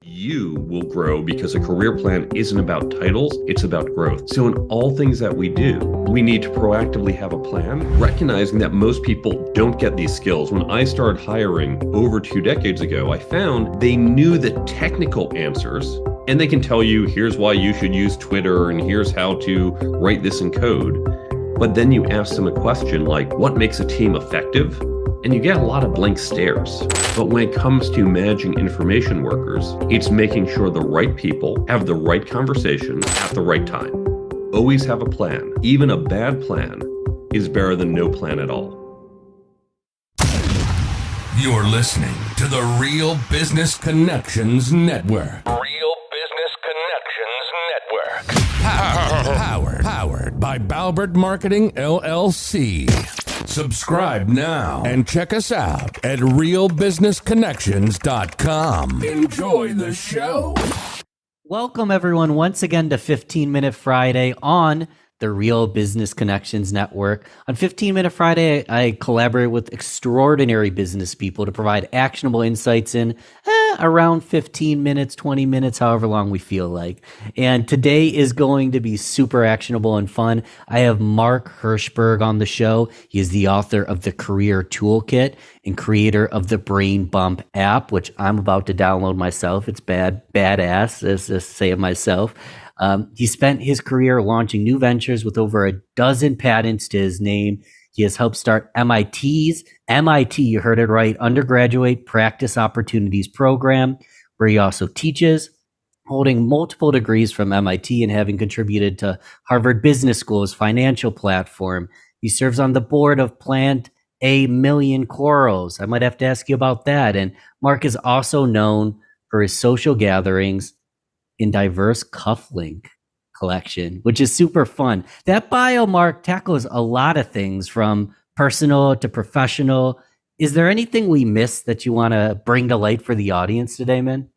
You will grow because a career plan isn't about titles, it's about growth. So in all things that we do, we need to proactively have a plan, recognizing that most people don't get these skills. When I started hiring over 2 decades ago, I found they knew the technical answers, and they can tell you, here's why you should use Twitter, and here's how to write this in code. But then you ask them a question like, what makes a team effective? And you get a lot of blank stares. But when it comes to managing information workers, it's making sure the right people have the right conversation at the right time. Always have a plan. Even a bad plan is better than no plan at all. You're listening to the Real Business Connections Network. Real Business Connections Network. Powered by Balbert Marketing, LLC. Subscribe now and check us out at realbusinessconnections.com. Enjoy the show. Welcome, everyone, once again to 15 Minute Friday on the Real Business Connections Network. On 15 Minute Friday, I collaborate with extraordinary business people to provide actionable insights in around 15 minutes, 20 minutes, however long we feel like. And today is going to be super actionable and fun. I have Mark Herschberg on the show. He is the author of the Career Toolkit and creator of the Brain Bump app, which I'm about to download myself. It's badass, as I say it myself. He spent his career launching new ventures with over a dozen patents to his name. He has helped start MIT, you heard it right, Undergraduate Practice Opportunities Program, where he also teaches, holding multiple degrees from MIT and having contributed to Harvard Business School's financial platform. He serves on the board of Plant a Million Corals. I might have to ask you about that. And Mark is also known for his social gatherings in diverse cufflink collection, which is super fun. That bio, Mark, tackles a lot of things from personal to professional. Is there anything we missed that you want to bring to light for the audience today, man?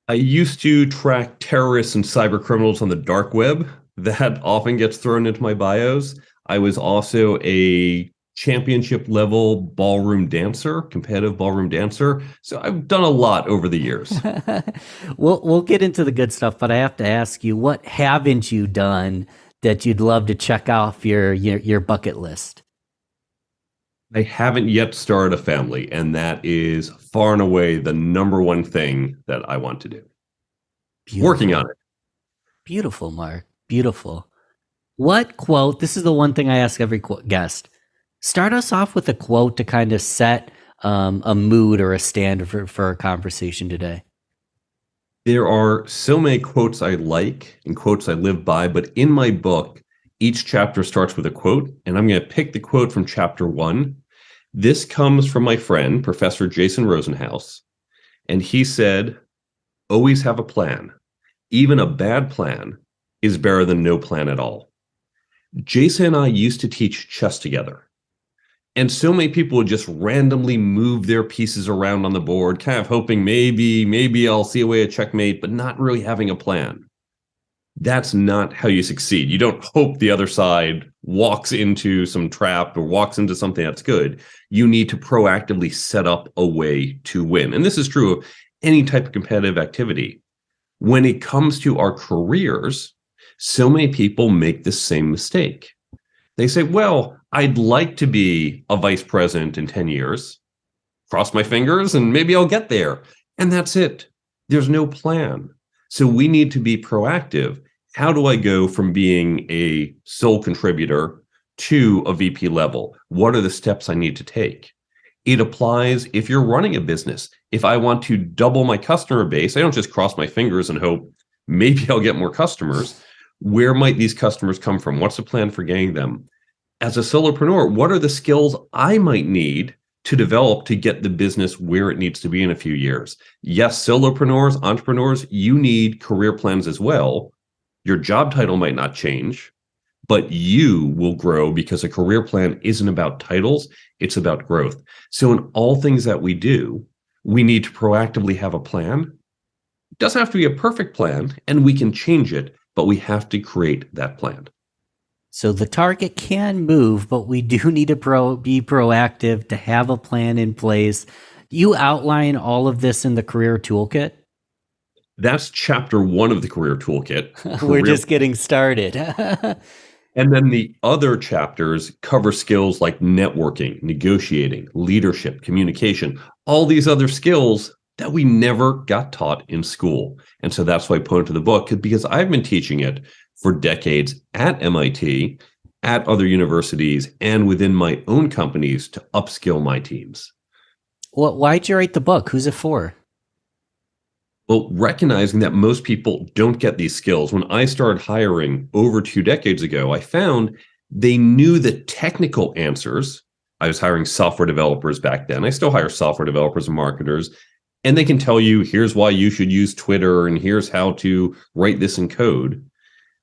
I used to track terrorists and cyber criminals on the dark web. That often gets thrown into my bios. I was also a championship level ballroom dancer, competitive ballroom dancer. So I've done a lot over the years. We'll get into the good stuff, but I have to ask you, what haven't you done that you'd love to check off your bucket list? I haven't yet started a family, and that is far and away the number one thing that I want to do. Beautiful. Working on it. Beautiful, Mark. Beautiful. What quote? This is the one thing I ask every guest. Start us off with a quote to kind of set a mood or a standard for a conversation today. There are so many quotes I like and quotes I live by, but in my book, each chapter starts with a quote, and I'm going to pick the quote from chapter 1. This comes from my friend, Professor Jason Rosenhouse, and he said, always have a plan. Even a bad plan is better than no plan at all. Jason and I used to teach chess together. And so many people would just randomly move their pieces around on the board, kind of hoping maybe I'll see a way to checkmate, but not really having a plan. That's not how you succeed. You don't hope the other side walks into some trap or walks into something that's good. You need to proactively set up a way to win. And this is true of any type of competitive activity. When it comes to our careers, so many people make the same mistake. They say, well, I'd like to be a vice president in 10 years. Cross my fingers and maybe I'll get there. And that's it. There's no plan. So we need to be proactive. How do I go from being a sole contributor to a VP level? What are the steps I need to take? It applies if you're running a business. If I want to double my customer base, I don't just cross my fingers and hope maybe I'll get more customers. Where might these customers come from? What's the plan for getting them? As a solopreneur, what are the skills I might need to develop to get the business where it needs to be in a few years? Yes, solopreneurs, entrepreneurs, you need career plans as well. Your job title might not change, but you will grow because a career plan isn't about titles, it's about growth. So in all things that we do, we need to proactively have a plan. It doesn't have to be a perfect plan, and we can change it, but we have to create that plan. So the target can move, but we do need to be proactive to have a plan in place. You outline all of this in the Career Toolkit? That's chapter 1 of the Career Toolkit. We're just getting started. And then the other chapters cover skills like networking, negotiating, leadership, communication, all these other skills that we never got taught in school. And so that's why I put into the book, because I've been teaching it for decades at MIT, at other universities, and within my own companies to upskill my teams. Well, why'd you write the book? Who's it for? Well, recognizing that most people don't get these skills. When I started hiring over 2 decades ago, I found they knew the technical answers. I was hiring software developers back then. I still hire software developers and marketers. And they can tell you, here's why you should use Twitter, and here's how to write this in code.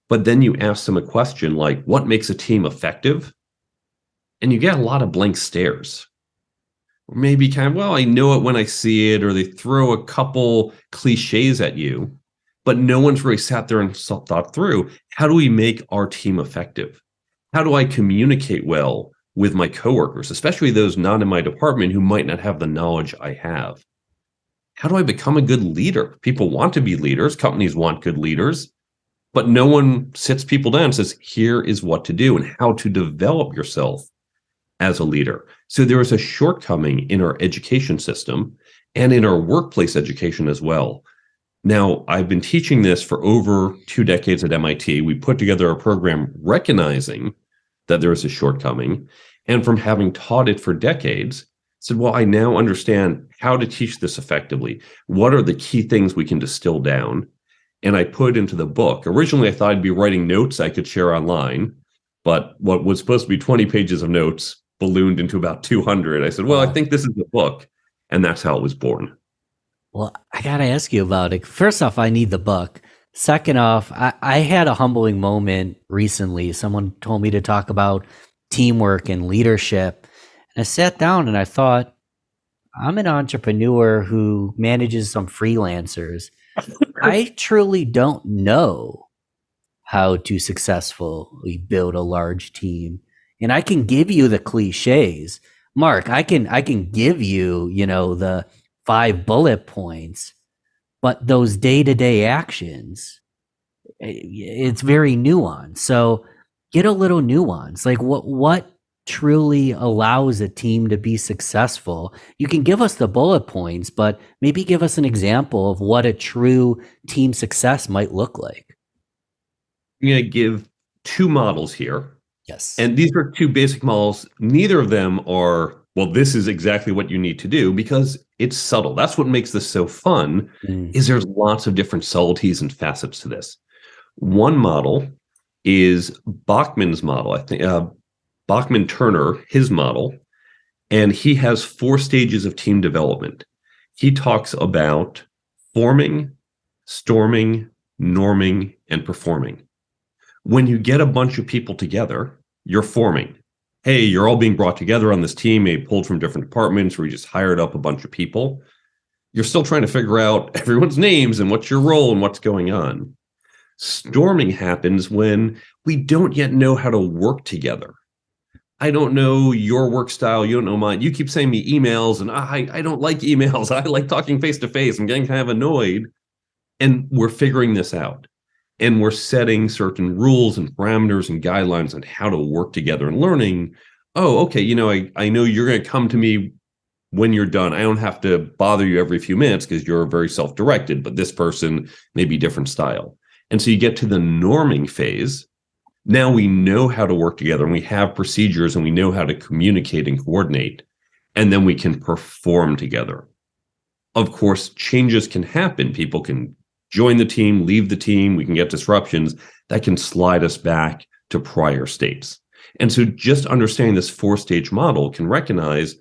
But then you ask them a question like, what makes a team effective? And you get a lot of blank stares. Or maybe kind of, well, I know it when I see it, or they throw a couple cliches at you, but no one's really sat there and thought through, how do we make our team effective? How do I communicate well with my coworkers, especially those not in my department who might not have the knowledge I have? How do I become a good leader? People want to be leaders. Companies want good leaders, but no one sits people down and says, here is what to do and how to develop yourself as a leader. So there is a shortcoming in our education system and in our workplace education as well. Now, I've been teaching this for over 2 decades at MIT. We put together a program recognizing that there is a shortcoming. And from having taught it for decades, said, well, I now understand how to teach this effectively. What are the key things we can distill down? And I put into the book. Originally, I thought I'd be writing notes I could share online, but what was supposed to be 20 pages of notes ballooned into about 200. I said, well, I think this is the book. And that's how it was born. Well, I got to ask you about it. First off, I need the book. Second off, I had a humbling moment recently. Someone told me to talk about teamwork and leadership. And I sat down and I thought, I'm an entrepreneur who manages some freelancers. I truly don't know how to successfully build a large team. And I can give you the cliches. Mark, I can give you, the 5 bullet points, but those day-to-day actions, it's very nuanced. So get a little nuance. Like what truly allows a team to be successful? You can give us the bullet points, but maybe give us an example of what a true team success might look like. I'm going to give 2 models here. Yes. And these are 2 basic models. Neither of them are, well, this is exactly what you need to do, because it's subtle. That's what makes this so fun, is there's lots of different subtleties and facets to this. One model is Bachman's model. I think Bachman-Turner, his model, and he has 4 stages of team development. He talks about forming, storming, norming, and performing. When you get a bunch of people together, you're forming. Hey, you're all being brought together on this team, maybe pulled from different departments, or you just hired up a bunch of people. You're still trying to figure out everyone's names and what's your role and what's going on. Storming happens when we don't yet know how to work together. I don't know your work style. You don't know mine. You keep sending me emails, and I don't like emails. I like talking face to face. I'm getting kind of annoyed. And we're figuring this out. And we're setting certain rules and parameters and guidelines on how to work together and learning, oh, okay, I know you're going to come to me when you're done. I don't have to bother you every few minutes because you're very self-directed, but this person may be different style. And so you get to the norming phase. Now we know how to work together, and we have procedures, and we know how to communicate and coordinate, and then we can perform together. Of course, changes can happen. People can join the team, leave the team. We can get disruptions that can slide us back to prior states. And so just understanding this 4-stage model can recognize,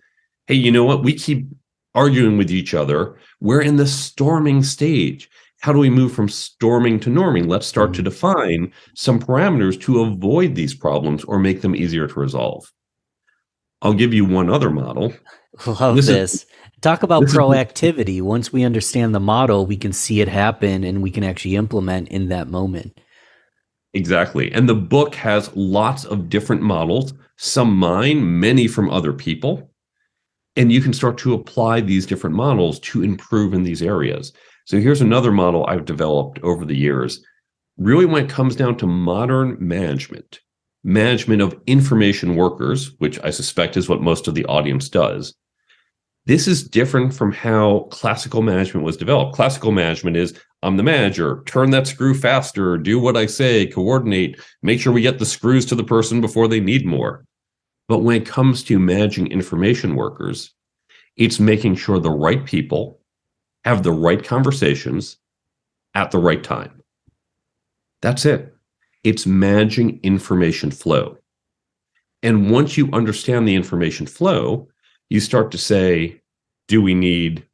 hey, you know what? We keep arguing with each other. We're in the storming stage. How do we move from storming to norming? Let's start to define some parameters to avoid these problems or make them easier to resolve. I'll give you one other model. Love this. Talk about proactivity. Once we understand the model, we can see it happen and we can actually implement in that moment. Exactly. And the book has lots of different models, some mine, many from other people. And you can start to apply these different models to improve in these areas. So here's another model I've developed over the years. Really, when it comes down to modern management of information workers, which I suspect is what most of the audience does, this is different from how classical management was developed. Classical management is, I'm the manager, turn that screw faster, do what I say, coordinate, make sure we get the screws to the person before they need more. But when it comes to managing information workers, it's making sure the right people have the right conversations at the right time. That's it. It's managing information flow. And once you understand the information flow, you start to say, do we need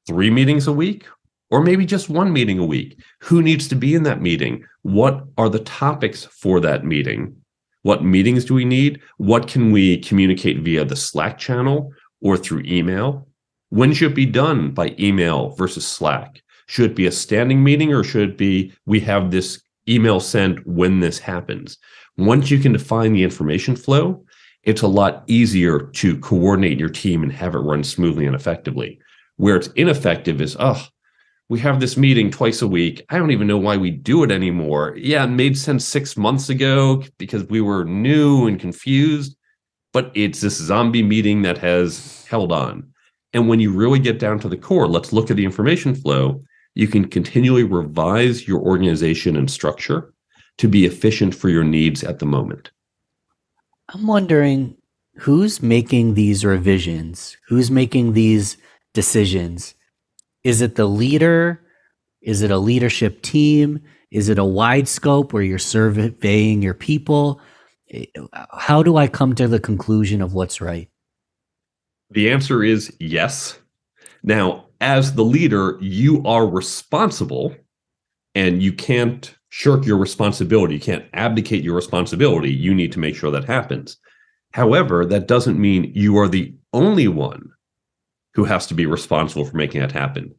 3 meetings a week? Or maybe just 1 meeting a week? Who needs to be in that meeting? What are the topics for that meeting? What meetings do we need? What can we communicate via the Slack channel or through email? When should it be done by email versus Slack? Should it be a standing meeting, or should it be we have this email sent when this happens? Once you can define the information flow, it's a lot easier to coordinate your team and have it run smoothly and effectively. Where it's ineffective is, we have this meeting twice a week. I don't even know why we do it anymore. Yeah, it made sense 6 months ago because we were new and confused, but it's this zombie meeting that has held on. And when you really get down to the core, let's look at the information flow. You can continually revise your organization and structure to be efficient for your needs at the moment. I'm wondering, who's making these revisions? Who's making these decisions? Is it the leader? Is it a leadership team? Is it a wide scope where you're surveying your people? How do I come to the conclusion of what's right? The answer is yes. Now, as the leader, you are responsible, and you can't shirk your responsibility. You can't abdicate your responsibility. You need to make sure that happens. However, that doesn't mean you are the only one who has to be responsible for making that happen.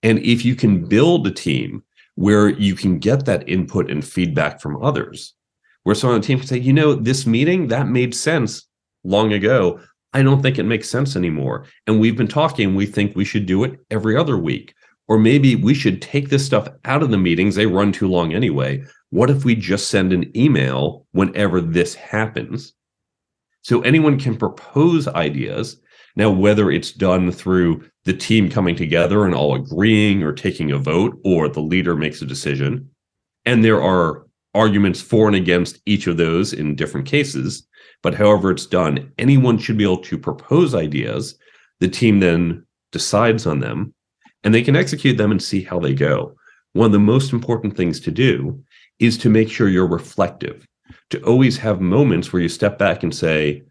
And if you can build a team where you can get that input and feedback from others, where someone on the team can say, this meeting, that made sense long ago. I don't think it makes sense anymore. And we've been talking, we think we should do it every other week. Or maybe we should take this stuff out of the meetings. They run too long anyway. What if we just send an email whenever this happens? So anyone can propose ideas. Now, whether it's done through the team coming together and all agreeing or taking a vote, or the leader makes a decision, and there are arguments for and against each of those in different cases, but however it's done, anyone should be able to propose ideas. The team then decides on them, and they can execute them and see how they go. One of the most important things to do is to make sure you're reflective, to always have moments where you step back and say,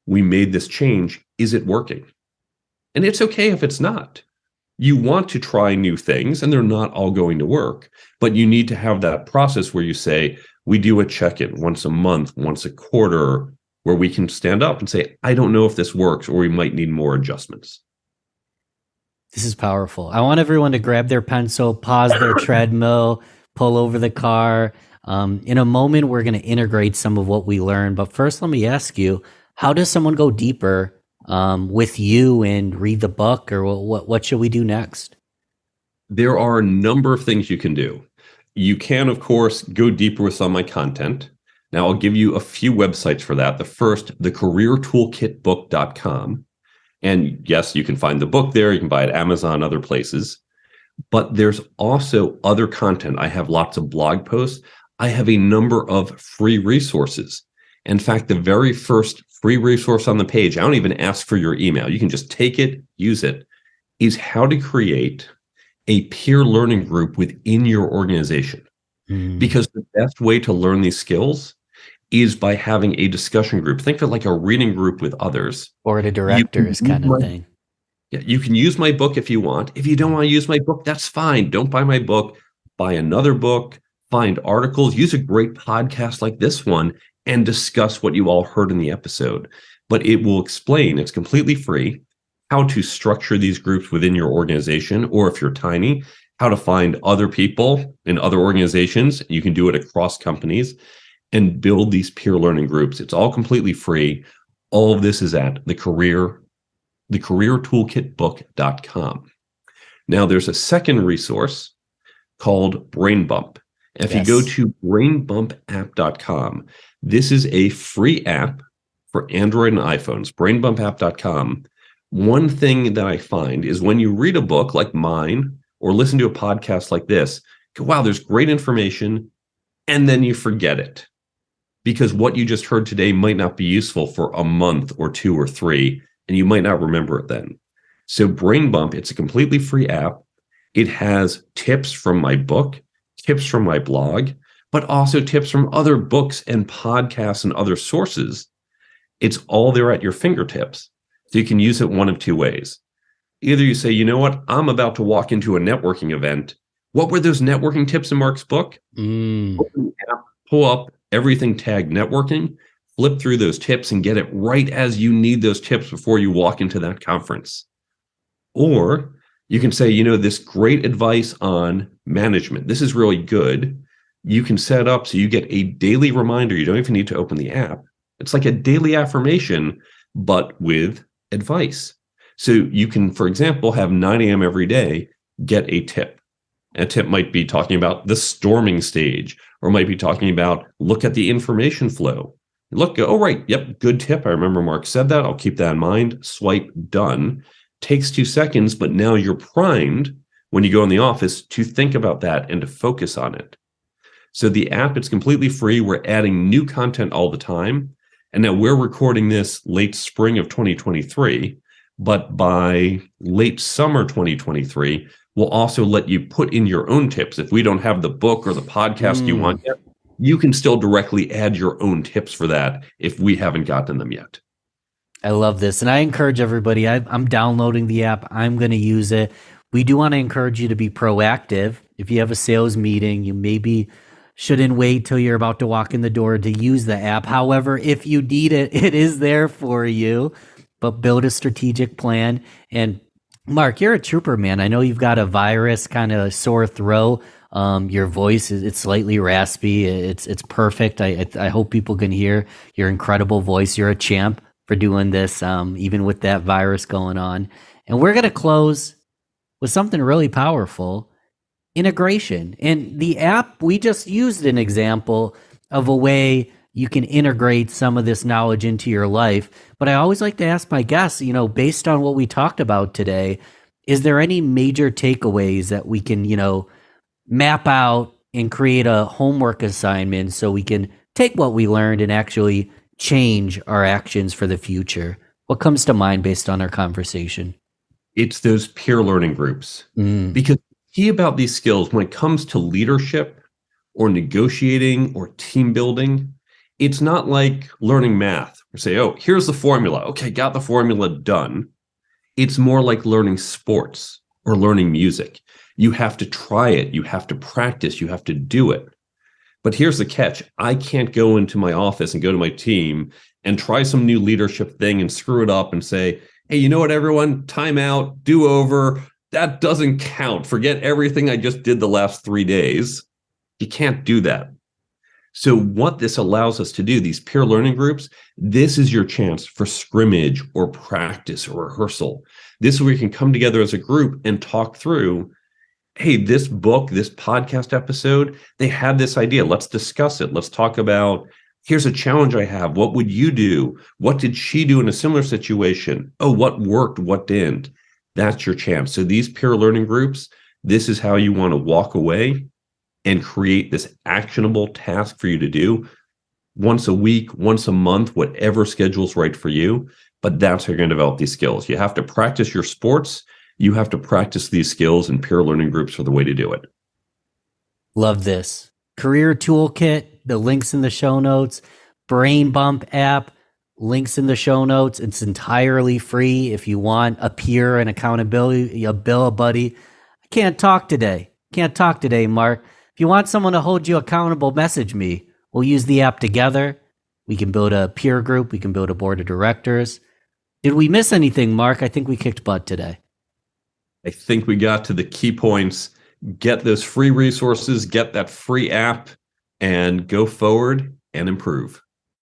we made this change. Is it working? And it's okay if it's not. You want to try new things, and they're not all going to work, but you need to have that process where you say, we do a check-in once a month, once a quarter, where we can stand up and say, I don't know if this works, or we might need more adjustments. This is powerful. I want everyone to grab their pencil, pause their treadmill, pull over the car. In a moment, we're going to integrate some of what we learned. But first, let me ask you, how does someone go deeper with you and read the book, or what should we do next? There are a number of things you can do. You can, of course, go deeper with some of my content. Now, I'll give you a few websites for that. The first, the careertoolkitbook.com. And yes, you can find the book there. You can buy it at Amazon, other places. But there's also other content. I have lots of blog posts. I have a number of free resources. In fact, the very first free resource on the page, I don't even ask for your email. You can just take it, use it, is how to create a peer learning group within your organization. Because the best way to learn these skills is by having a discussion group. Think of it like a reading group with others. Board of directors kind of thing. Yeah, you can use my book if you want. If you don't want to use my book, that's fine. Don't buy my book. Buy another book. Find articles. Use a great podcast like this one and discuss what you all heard in the episode. But it will explain, it's completely free, how to structure these groups within your organization, or if you're tiny, how to find other people in other organizations. You can do it across companies and build these peer learning groups. It's all completely free. All of this is at the careertoolkitbook.com. Now, there's a second resource called Brain Bump. If you go Yes. to brainbumpapp.com, this is a free app for Android and iPhones, brainbumpapp.com. One thing that I find is when you read a book like mine or listen to a podcast like this, go, wow, there's great information, and then you forget it because what you just heard today might not be useful for a month or two or three, and you might not remember it then. So Brain Bump, it's a completely free app. It has tips from my book, tips from my blog, but also tips from other books and podcasts and other sources. It's all there at your fingertips. So you can use it one of two ways. Either you say, you know what, I'm about to walk into a networking event. What were those networking tips in Mark's book? Open the app, pull up everything tagged networking, flip through those tips and get it right as you need those tips before you walk into that conference. Or you can say, you know, this great advice on management. This is really good. You can set up so you get a daily reminder. You don't even need to open the app. It's like a daily affirmation, but with advice. So you can, for example, have 9 a.m. every day, get a tip. A tip might be talking about the storming stage, or might be talking about look at the information flow. Look, oh, right, yep, good tip. I remember Mark said that. I'll keep that in mind. Swipe, done. Takes 2 seconds, but now you're primed when you go in the office to think about that and to focus on it. So the app, it's completely free. We're adding new content all the time. And now we're recording this late spring of 2023, but by late summer 2023, we'll also let you put in your own tips. If we don't have the book or the podcast you want yet, you can still directly add your own tips for that if we haven't gotten them yet. I love this. And I encourage everybody, I'm downloading the app. I'm going to use it. We do want to encourage you to be proactive. If you have a sales meeting, you maybe shouldn't wait till you're about to walk in the door to use the app. However, if you need it, it is there for you. But build a strategic plan. And Mark, you're a trooper, man. I know you've got a virus kind of sore throat. Your voice it's slightly raspy. It's perfect. I hope people can hear your incredible voice. You're a champ for doing this, even with that virus going on. And we're going to close with something really powerful. Integration. And the app, we just used an example of a way you can integrate some of this knowledge into your life. But I always like to ask my guests, you know, based on what we talked about today, is there any major takeaways that we can, you know, map out and create a homework assignment so we can take what we learned and actually change our actions for the future? What comes to mind based on our conversation? It's those peer learning groups. Because key about these skills when it comes to leadership or negotiating or team building, it's not like learning math or say, oh, here's the formula. Okay, got the formula done. It's more like learning sports or learning music. You have to try it. You have to practice. You have to do it. But here's the catch. I can't go into my office and go to my team and try some new leadership thing and screw it up and say, hey, you know what, everyone? Time out, do over. That doesn't count. Forget everything I just did the last 3 days. You can't do that. So what this allows us to do, these peer learning groups, this is your chance for scrimmage or practice or rehearsal. This is where you can come together as a group and talk through, hey, this book, this podcast episode, they had this idea. Let's discuss it. Let's talk about, here's a challenge I have. What would you do? What did she do in a similar situation? Oh, what worked? What didn't? That's your chance. So these peer learning groups, this is how you want to walk away and create this actionable task for you to do once a week, once a month, whatever schedule's right for you. But that's how you're going to develop these skills. You have to practice your sports. You have to practice these skills, and peer learning groups are the way to do it. Love this. Career Toolkit, the links in the show notes. Brain Bump app, links in the show notes. It's entirely free if you want a peer and accountability, a buddy. I can't talk today. Mark. If you want someone to hold you accountable, message me. We'll use the app together. We can build a peer group. We can build a board of directors. Did we miss anything, Mark? I think we kicked butt today. I think we got to the key points. Get those free resources, get that free app, and go forward and improve.